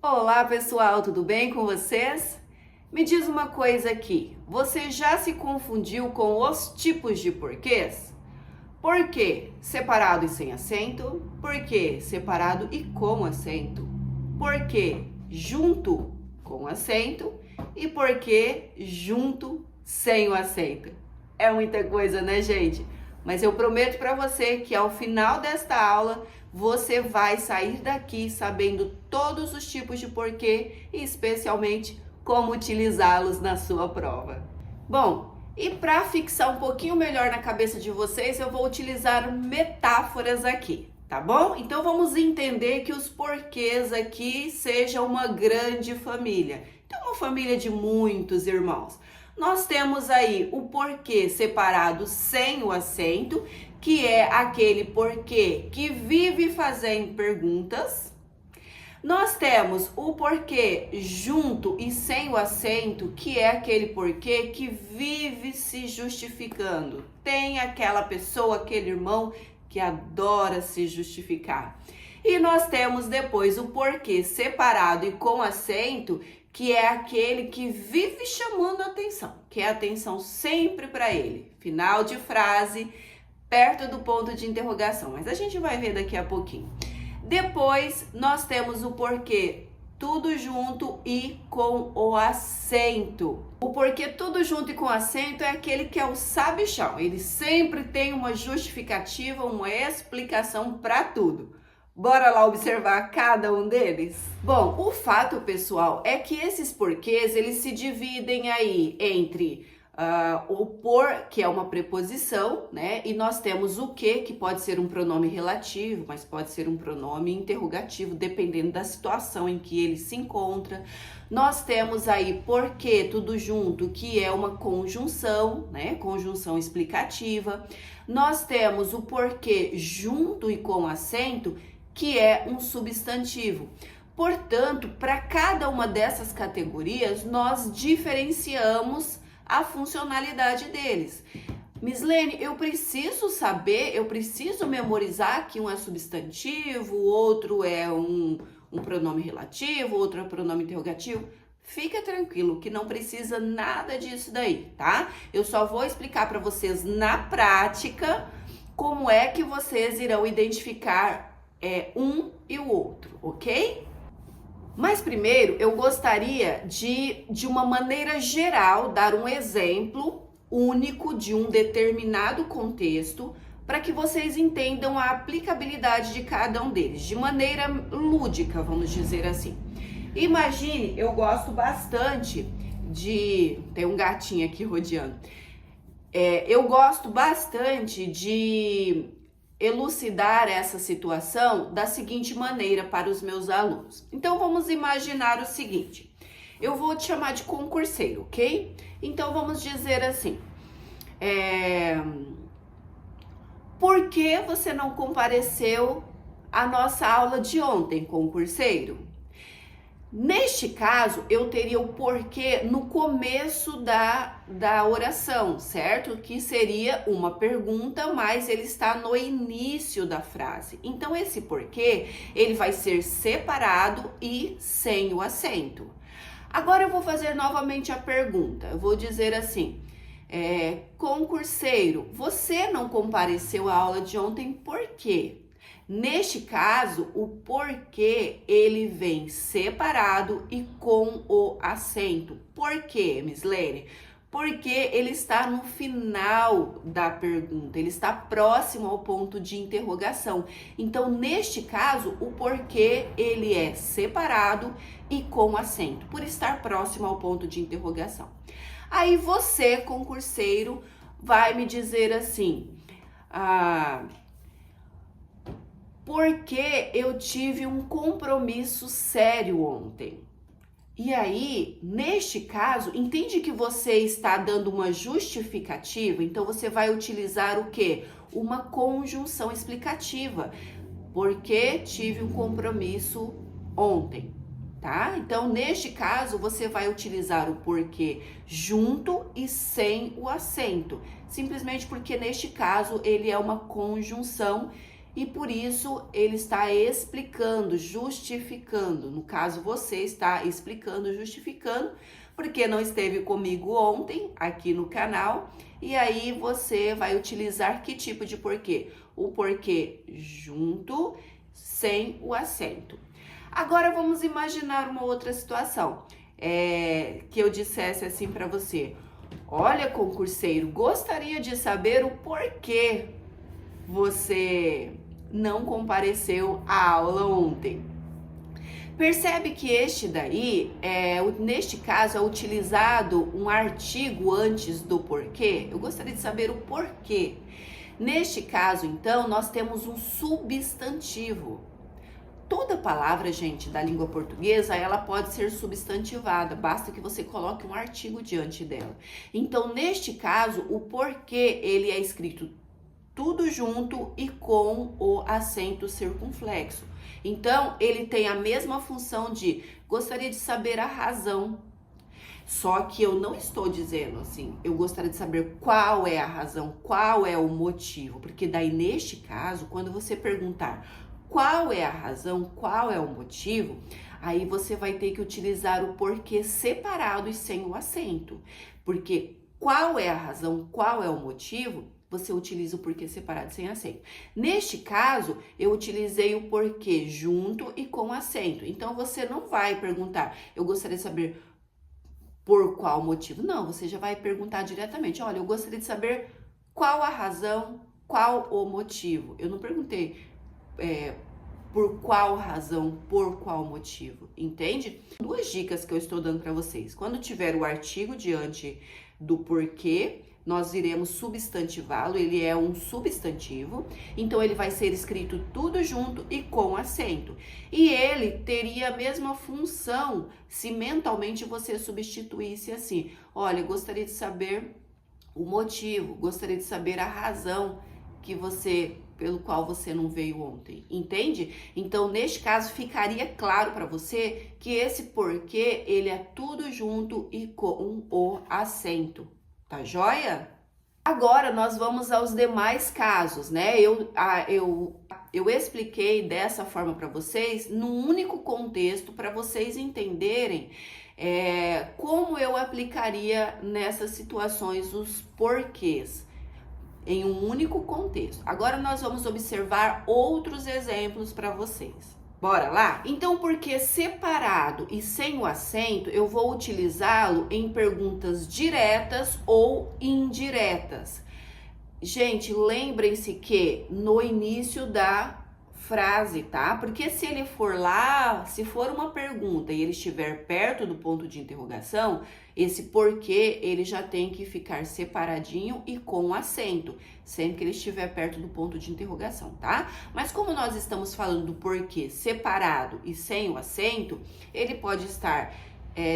Olá pessoal, tudo bem com vocês? Me diz uma coisa aqui, você já se confundiu com os tipos de porquês? Porquê separado e sem acento? Porquê separado e com acento? Porquê junto com acento? E porquê junto sem o acento? É muita coisa, né, gente? Mas eu prometo para você que ao final desta aula você vai sair daqui sabendo todos os tipos de porquê e especialmente como utilizá-los na sua prova. Bom, e para fixar um pouquinho melhor na cabeça de vocês, eu vou utilizar metáforas aqui, tá bom? Então vamos entender que os porquês aqui sejam uma grande família. Então, uma família de muitos irmãos. Nós temos aí o porquê separado sem o acento, que é aquele porquê que vive fazendo perguntas. Nós temos o porquê junto e sem o acento, que é aquele porquê que vive se justificando. Tem aquela pessoa, aquele irmão que adora se justificar. E nós temos depois o porquê separado e com acento, que é aquele que vive chamando a atenção, que é a atenção sempre para ele. Final de frase, perto do ponto de interrogação, mas a gente vai ver daqui a pouquinho. Depois, nós temos o porquê tudo junto e com o acento. O porquê tudo junto e com acento é aquele que é o sabichão. Ele sempre tem uma justificativa, uma explicação para tudo. Bora lá observar cada um deles? Bom, o fato, pessoal, é que esses porquês, eles se dividem aí entre o por, que é uma preposição, né? E nós temos o que pode ser um pronome relativo, mas pode ser um pronome interrogativo, dependendo da situação em que ele se encontra. Nós temos aí porquê tudo junto, que é uma conjunção, né? Conjunção explicativa. Nós temos o porquê junto e com acento, que é um substantivo. Portanto, para cada uma dessas categorias, nós diferenciamos a funcionalidade deles. Mislene, eu preciso saber, eu preciso memorizar que um é substantivo, o outro é um pronome relativo, outro é um pronome interrogativo. Fica tranquilo que não precisa nada disso daí, tá? Eu só vou explicar para vocês na prática como é que vocês irão identificar um e o outro, ok? Mas primeiro eu gostaria de uma maneira geral, dar um exemplo único de um determinado contexto para que vocês entendam a aplicabilidade de cada um deles, de maneira lúdica, vamos dizer assim. Imagine, eu gosto bastante tem um gatinho aqui rodeando, eu gosto bastante de elucidar essa situação da seguinte maneira para os meus alunos. Então vamos imaginar o seguinte, eu vou te chamar de concurseiro, ok? Então vamos dizer assim, por que você não compareceu à nossa aula de ontem, concurseiro? Neste caso, eu teria o porquê no começo da oração, certo? Que seria uma pergunta, mas ele está no início da frase. Então, esse porquê, ele vai ser separado e sem o acento. Agora, eu vou fazer novamente a pergunta. Eu vou dizer assim, concurseiro, você não compareceu à aula de ontem por quê? Neste caso, o porquê ele vem separado e com o acento. Por quê, Mislene? Porque ele está no final da pergunta, ele está próximo ao ponto de interrogação. Então, neste caso, o porquê ele é separado e com acento, por estar próximo ao ponto de interrogação. Aí você, concurseiro, vai me dizer assim, porque eu tive um compromisso sério ontem. E aí, neste caso, entende que você está dando uma justificativa? Então, você vai utilizar o quê? Uma conjunção explicativa. Porque tive um compromisso ontem, tá? Então, neste caso, você vai utilizar o porquê junto e sem o acento. Simplesmente porque, neste caso, ele é uma conjunção e por isso ele está explicando, justificando. No caso, você está explicando, justificando, porque não esteve comigo ontem aqui no canal. E aí você vai utilizar que tipo de porquê? O porquê junto, sem o acento. Agora vamos imaginar uma outra situação. Que eu dissesse assim para você: olha, concurseiro, gostaria de saber o porquê você não compareceu à aula ontem. Percebe que neste caso, é utilizado um artigo antes do porquê? Eu gostaria de saber o porquê. Neste caso, então, nós temos um substantivo. Toda palavra, gente, da língua portuguesa, ela pode ser substantivada, basta que você coloque um artigo diante dela. Então, neste caso, o porquê, ele é escrito tudo junto e com o acento circunflexo. Então, ele tem a mesma função de gostaria de saber a razão. Só que eu não estou dizendo assim, eu gostaria de saber qual é a razão, qual é o motivo, porque daí, neste caso, quando você perguntar qual é a razão, qual é o motivo, aí você vai ter que utilizar o porquê separado e sem o acento. Porque qual é a razão, qual é o motivo, você utiliza o porquê separado e sem acento. Neste caso, eu utilizei o porquê junto e com acento. Então, você não vai perguntar, eu gostaria de saber por qual motivo. Não, você já vai perguntar diretamente, olha, eu gostaria de saber qual a razão, qual o motivo. Eu não perguntei por qual razão, por qual motivo, entende? Duas dicas que eu estou dando para vocês. Quando tiver o artigo diante do porquê, nós iremos substantivá-lo, ele é um substantivo, então ele vai ser escrito tudo junto e com acento. E ele teria a mesma função se mentalmente você substituísse assim: olha, gostaria de saber o motivo, gostaria de saber a razão pelo qual você não veio ontem, entende? Então, neste caso, ficaria claro para você que esse porquê, ele é tudo junto e com o acento, tá joia? Agora, nós vamos aos demais casos, né? Eu expliquei dessa forma para vocês, num único contexto, para vocês entenderem como eu aplicaria nessas situações os porquês, em um único contexto. Agora nós vamos observar outros exemplos para vocês. Bora lá? Então, porque separado e sem o acento, eu vou utilizá-lo em perguntas diretas ou indiretas. Gente, lembrem-se que no início da frase, tá? Porque se ele for lá, se for uma pergunta e ele estiver perto do ponto de interrogação, esse porquê, ele já tem que ficar separadinho e com acento, sempre que ele estiver perto do ponto de interrogação, tá? Mas como nós estamos falando do porquê separado e sem o acento, ele pode estar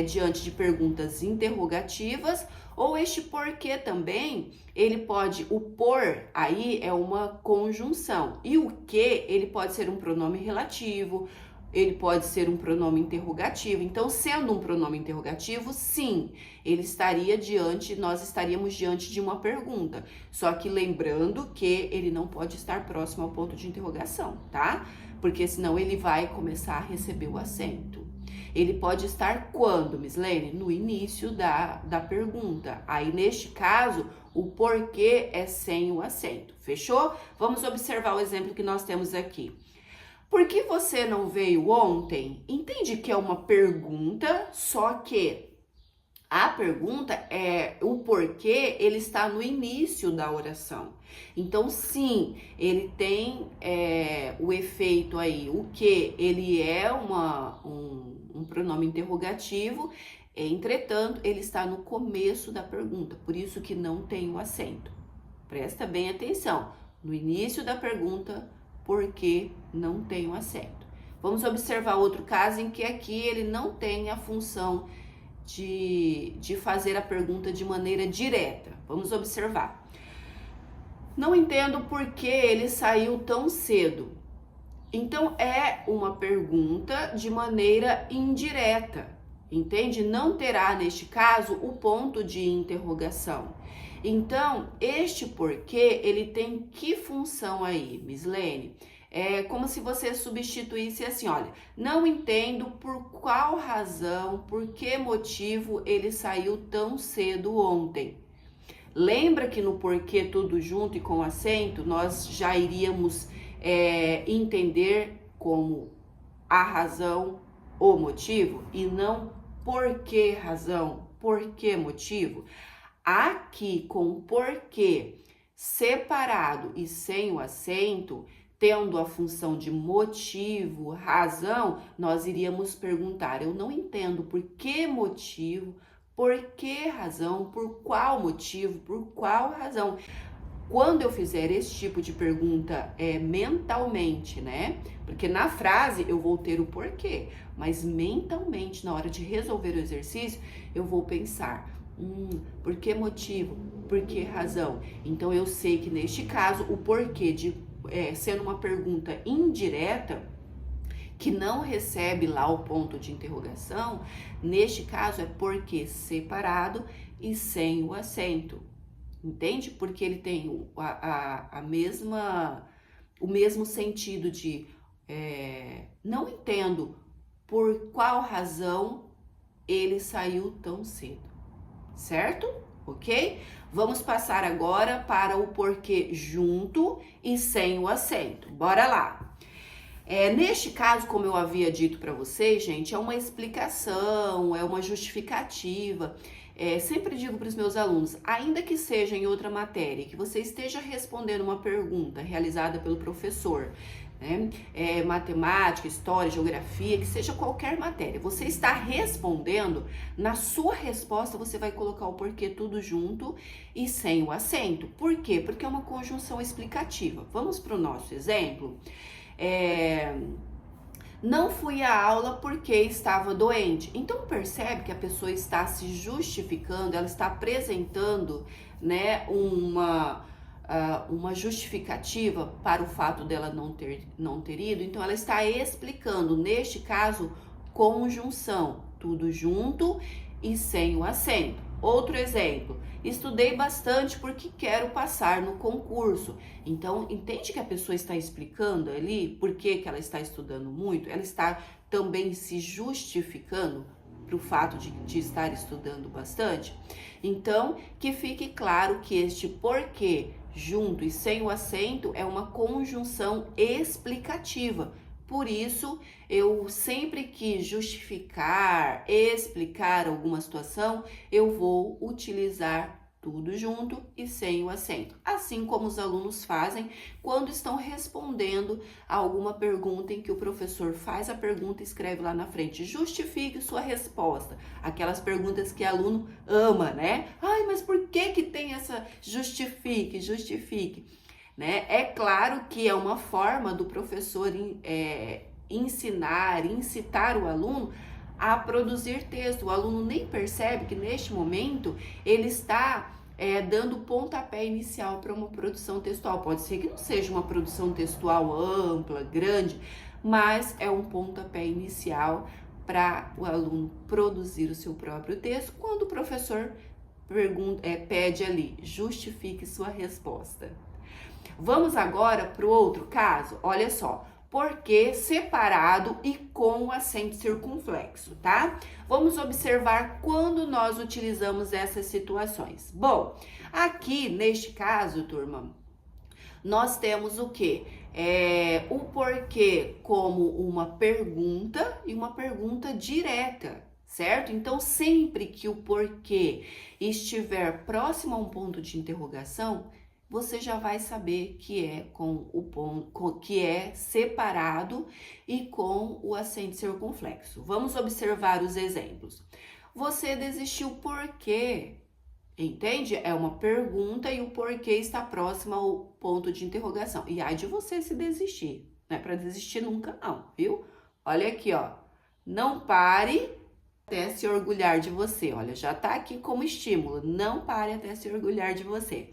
diante de perguntas interrogativas, ou este porquê também, o por aí é uma conjunção, e o que, ele pode ser um pronome relativo, ele pode ser um pronome interrogativo. Então, sendo um pronome interrogativo, sim, nós estaríamos diante de uma pergunta, só que lembrando que ele não pode estar próximo ao ponto de interrogação, tá? Porque senão ele vai começar a receber o acento. Ele pode estar quando, Mislene? No início da pergunta. Aí, neste caso, o porquê é sem o acento. Fechou? Vamos observar o exemplo que nós temos aqui. Por que você não veio ontem? Entende que é uma pergunta, só que a pergunta o porquê, ele está no início da oração. Então, sim, ele tem o efeito aí, o que ele é um pronome interrogativo, entretanto, ele está no começo da pergunta, por isso que não tem o acento. Presta bem atenção, no início da pergunta, porque não tem o acento. Vamos observar outro caso em que aqui ele não tem a função de fazer a pergunta de maneira direta. Vamos observar. Não entendo por que ele saiu tão cedo. Então, é uma pergunta de maneira indireta, entende? Não terá, neste caso, o ponto de interrogação. Então, este porquê, ele tem que função aí, Mislene? É como se você substituísse assim, olha, não entendo por qual razão, por que motivo ele saiu tão cedo ontem. Lembra que no porquê tudo junto e com acento, nós já iríamos entender como a razão, o motivo, e não por que razão, por que motivo. Aqui, com o porquê separado e sem o acento, tendo a função de motivo, razão, nós iríamos perguntar: eu não entendo por que motivo, por que razão, por qual motivo, por qual razão. Quando eu fizer esse tipo de pergunta mentalmente, né? Porque na frase eu vou ter o porquê, mas mentalmente, na hora de resolver o exercício, eu vou pensar: por que motivo? Por que razão? Então eu sei que neste caso, o porquê sendo uma pergunta indireta, que não recebe lá o ponto de interrogação, neste caso é porquê separado e sem o acento. Entende? Porque ele tem o mesmo sentido de não entendo por qual razão ele saiu tão cedo, certo? Ok? Vamos passar agora para o porquê junto e sem o acento. Bora lá! Neste caso, como eu havia dito para vocês, gente, é uma explicação, é uma justificativa. Sempre digo para os meus alunos, ainda que seja em outra matéria, que você esteja respondendo uma pergunta realizada pelo professor, né? Matemática, história, geografia, que seja qualquer matéria, você está respondendo, na sua resposta você vai colocar o porquê tudo junto e sem o acento. Por quê? Porque é uma conjunção explicativa. Vamos para o nosso exemplo. Não fui à aula porque estava doente. Então percebe que a pessoa está se justificando, ela está apresentando, né, uma justificativa para o fato dela não ter ido. Então ela está explicando, neste caso, conjunção, tudo junto e sem o acento. Outro exemplo, estudei bastante porque quero passar no concurso. Então, entende que a pessoa está explicando ali por que ela está estudando muito? Ela está também se justificando para o fato de estar estudando bastante? Então, que fique claro que este porquê junto e sem o acento é uma conjunção explicativa. Por isso, eu sempre que justificar, explicar alguma situação, eu vou utilizar tudo junto e sem o acento. Assim como os alunos fazem quando estão respondendo a alguma pergunta em que o professor faz a pergunta e escreve lá na frente: justifique sua resposta. Aquelas perguntas que o aluno ama, né? Ai, mas por que tem essa justifique, justifique? Né? É claro que é uma forma do professor ensinar, incitar o aluno a produzir texto. O aluno nem percebe que neste momento ele está dando pontapé inicial para uma produção textual. Pode ser que não seja uma produção textual ampla, grande, mas é um pontapé inicial para o aluno produzir o seu próprio texto, quando o professor pede ali: justifique sua resposta. Vamos agora para o outro caso. Olha só, porquê separado e com acento circunflexo, tá? Vamos observar quando nós utilizamos essas situações. Bom, aqui neste caso, turma, nós temos o quê? O porquê como uma pergunta e uma pergunta direta, certo? Então, sempre que o porquê estiver próximo a um ponto de interrogação, você já vai saber que é que é separado e com o acento circunflexo. Vamos observar os exemplos. Você desistiu por quê? Entende? É uma pergunta e o porquê está próximo ao ponto de interrogação. E ai de você se desistir. Não é para desistir nunca não, viu? Olha aqui, ó. Não pare até se orgulhar de você. Olha, já tá aqui como estímulo. Não pare até se orgulhar de você.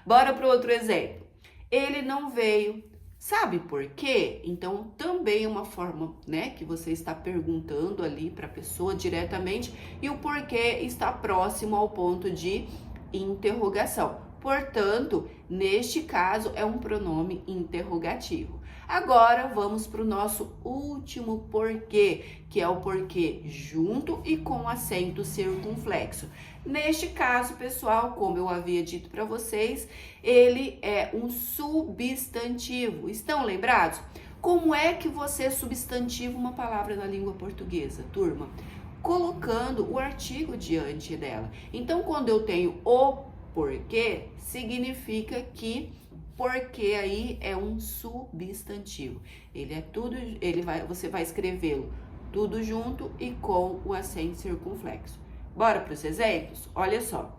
Bora para o outro exemplo. Ele não veio. Sabe por quê? Então, também é uma forma, né, que você está perguntando ali para a pessoa diretamente, e o porquê está próximo ao ponto de interrogação. Portanto, neste caso, é um pronome interrogativo. Agora vamos para o nosso último porquê, que é o porquê junto e com acento circunflexo. Neste caso, pessoal, como eu havia dito para vocês, ele é um substantivo. Estão lembrados? Como é que você substantiva uma palavra na língua portuguesa, turma? Colocando o artigo diante dela. Então, quando eu tenho o porquê, significa que porque aí é um substantivo. Ele é tudo, você vai escrevê-lo tudo junto e com o acento circunflexo. Bora para os exemplos? Olha só.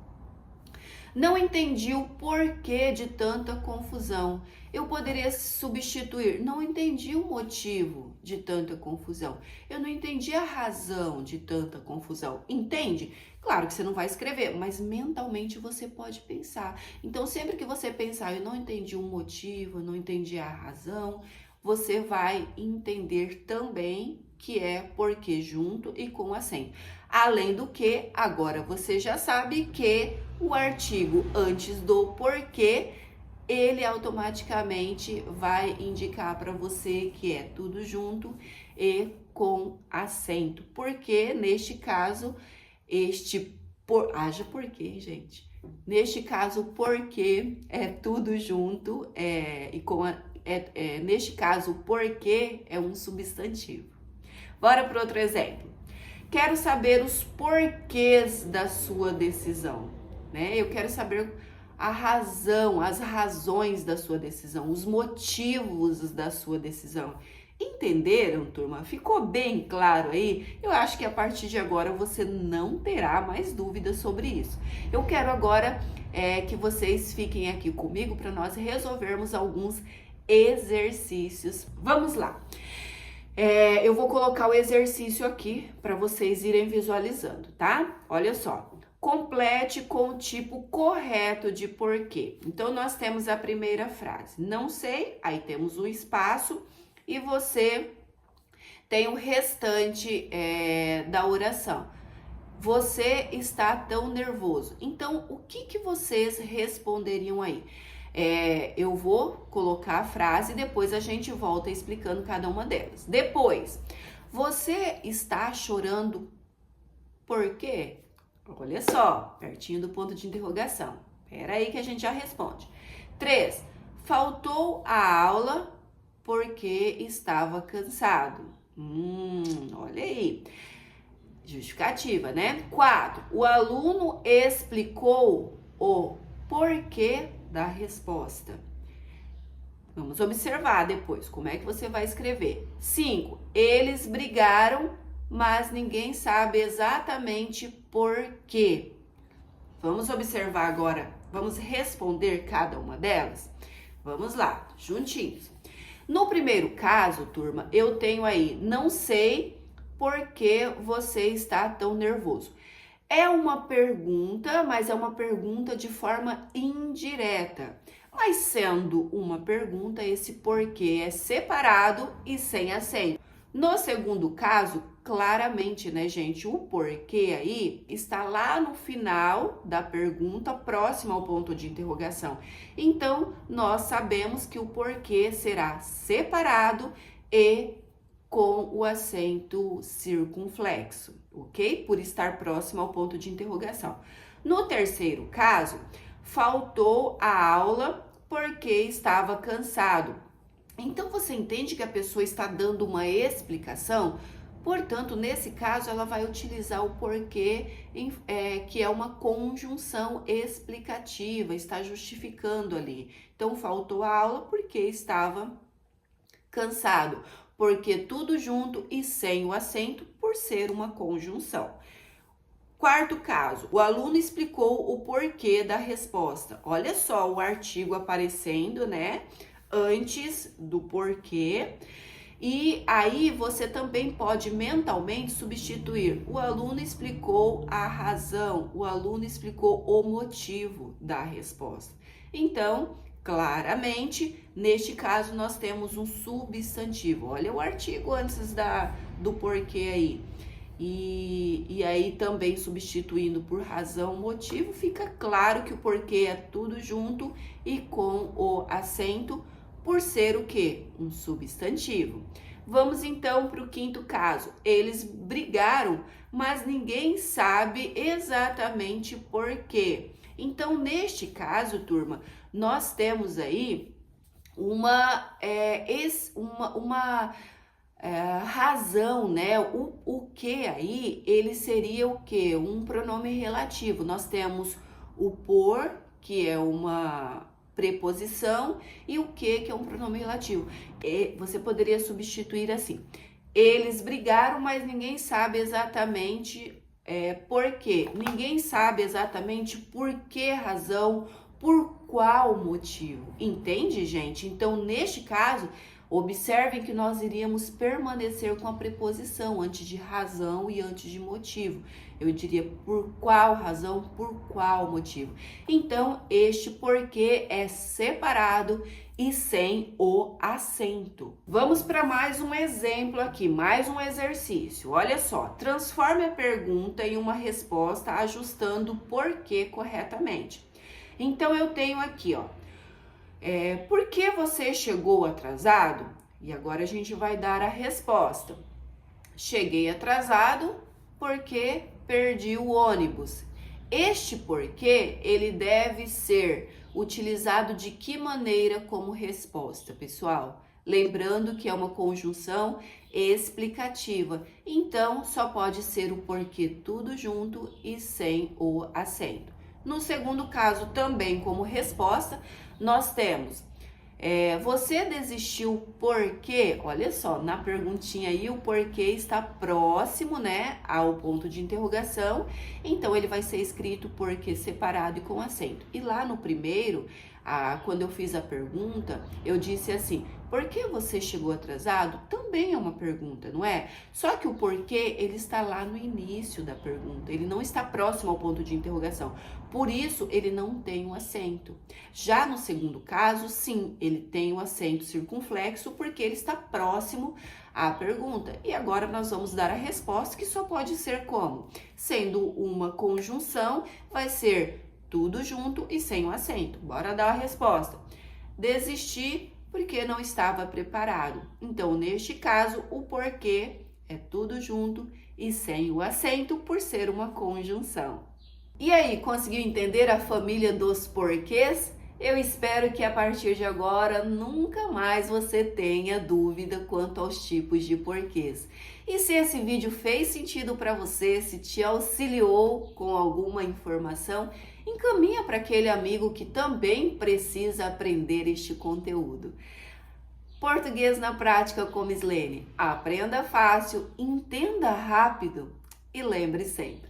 Não entendi o porquê de tanta confusão. Eu poderia substituir. Não entendi o motivo de tanta confusão. Eu não entendi a razão de tanta confusão. Entende? Claro que você não vai escrever, mas mentalmente você pode pensar. Então, sempre que você pensar, eu não entendi o motivo, eu não entendi a razão, você vai entender também que é porque junto e com acento. Além do que, agora você já sabe que o artigo antes do porquê, ele automaticamente vai indicar para você que é tudo junto e com acento. Porque, neste caso, haja porquê, gente. Neste caso, porquê é tudo junto neste caso, porquê é um substantivo. Bora para outro exemplo. Quero saber os porquês da sua decisão, né? Eu quero saber a razão, as razões da sua decisão, os motivos da sua decisão. Entenderam, turma? Ficou bem claro aí? Eu acho que a partir de agora você não terá mais dúvidas sobre isso. Eu quero agora que vocês fiquem aqui comigo para nós resolvermos alguns exercícios. Vamos lá. Eu vou colocar o exercício aqui para vocês irem visualizando, tá? Olha só. Complete com o tipo correto de porquê. Então, nós temos a primeira frase. Não sei, aí temos um espaço e você tem o restante da oração. Você está tão nervoso. Então, o que vocês responderiam aí? Eu vou colocar a frase e depois a gente volta explicando cada uma delas. Depois, você está chorando por quê? Olha só, pertinho do ponto de interrogação. Espera aí que a gente já responde. 3. Faltou a aula porque estava cansado. Olha aí. Justificativa, né? 4. O aluno explicou o porquê da resposta. Vamos observar depois como é que você vai escrever. 5. Eles brigaram, mas ninguém sabe exatamente por quê. Vamos observar agora, vamos responder cada uma delas? Vamos lá, juntinhos. No primeiro caso, turma, eu tenho aí, não sei por que você está tão nervoso. É uma pergunta, mas é uma pergunta de forma indireta. Mas sendo uma pergunta, esse porquê é separado e sem acento. No segundo caso, claramente, né, gente, o porquê aí está lá no final da pergunta, próximo ao ponto de interrogação. Então, nós sabemos que o porquê será separado e com o acento circunflexo, ok? Por estar próximo ao ponto de interrogação. No terceiro caso, faltou a aula porque estava cansado. Então, você entende que a pessoa está dando uma explicação? Portanto, nesse caso, ela vai utilizar o porquê, que é uma conjunção explicativa, está justificando ali. Então, faltou a aula porque estava cansado, porque tudo junto e sem o acento, por ser uma conjunção. Quarto caso, o aluno explicou o porquê da resposta. Olha só o artigo aparecendo, né? Antes do porquê. E aí você também pode mentalmente substituir. O aluno explicou a razão, o aluno explicou o motivo da resposta. Então, claramente, neste caso, nós temos um substantivo. Olha o artigo antes do porquê aí. E aí também substituindo por razão, motivo, fica claro que o porquê é tudo junto e com o acento, por ser o quê? Um substantivo. Vamos então para o quinto caso. Eles brigaram, mas ninguém sabe exatamente por quê. Então, neste caso, turma, nós temos aí uma razão, né? O que aí, ele seria o que? Um pronome relativo. Nós temos o por, que é uma preposição, e o que é um pronome relativo. E você poderia substituir assim: eles brigaram, mas ninguém sabe exatamente por quê. Ninguém sabe exatamente por que razão, por qual motivo. Entende, gente? Então, neste caso, observem que nós iríamos permanecer com a preposição antes de razão e antes de motivo. Eu diria por qual razão, por qual motivo. Então, este porquê é separado e sem o acento. Vamos para mais um exemplo aqui, mais um exercício. Olha só, transforme a pergunta em uma resposta ajustando o porquê corretamente. Então, eu tenho aqui, ó, por que você chegou atrasado? E agora a gente vai dar a resposta. Cheguei atrasado porque perdi o ônibus. Este porquê, ele deve ser utilizado de que maneira como resposta, pessoal? Lembrando que é uma conjunção explicativa, então só pode ser o porquê tudo junto e sem o acento. No segundo caso, também como resposta, nós temos você desistiu porque, olha só, na perguntinha aí o porquê está próximo, né, ao ponto de interrogação, então ele vai ser escrito porquê separado e com acento. E lá no primeiro, quando eu fiz a pergunta, eu disse assim: por que você chegou atrasado? Também é uma pergunta, não é? Só que o porquê, ele está lá no início da pergunta, ele não está próximo ao ponto de interrogação. Por isso, ele não tem um acento. Já no segundo caso, sim, ele tem um acento circunflexo porque ele está próximo à pergunta. E agora nós vamos dar a resposta, que só pode ser como? Sendo uma conjunção, vai ser tudo junto e sem o acento. Bora dar a resposta. Desisti porque não estava preparado. Então, neste caso, o porquê é tudo junto e sem o acento por ser uma conjunção. E aí, conseguiu entender a família dos porquês? Eu espero que a partir de agora nunca mais você tenha dúvida quanto aos tipos de porquês. E se esse vídeo fez sentido para você, se te auxiliou com alguma informação, encaminha para aquele amigo que também precisa aprender este conteúdo. Português na prática com Miss Lene. Aprenda fácil, entenda rápido e lembre sempre: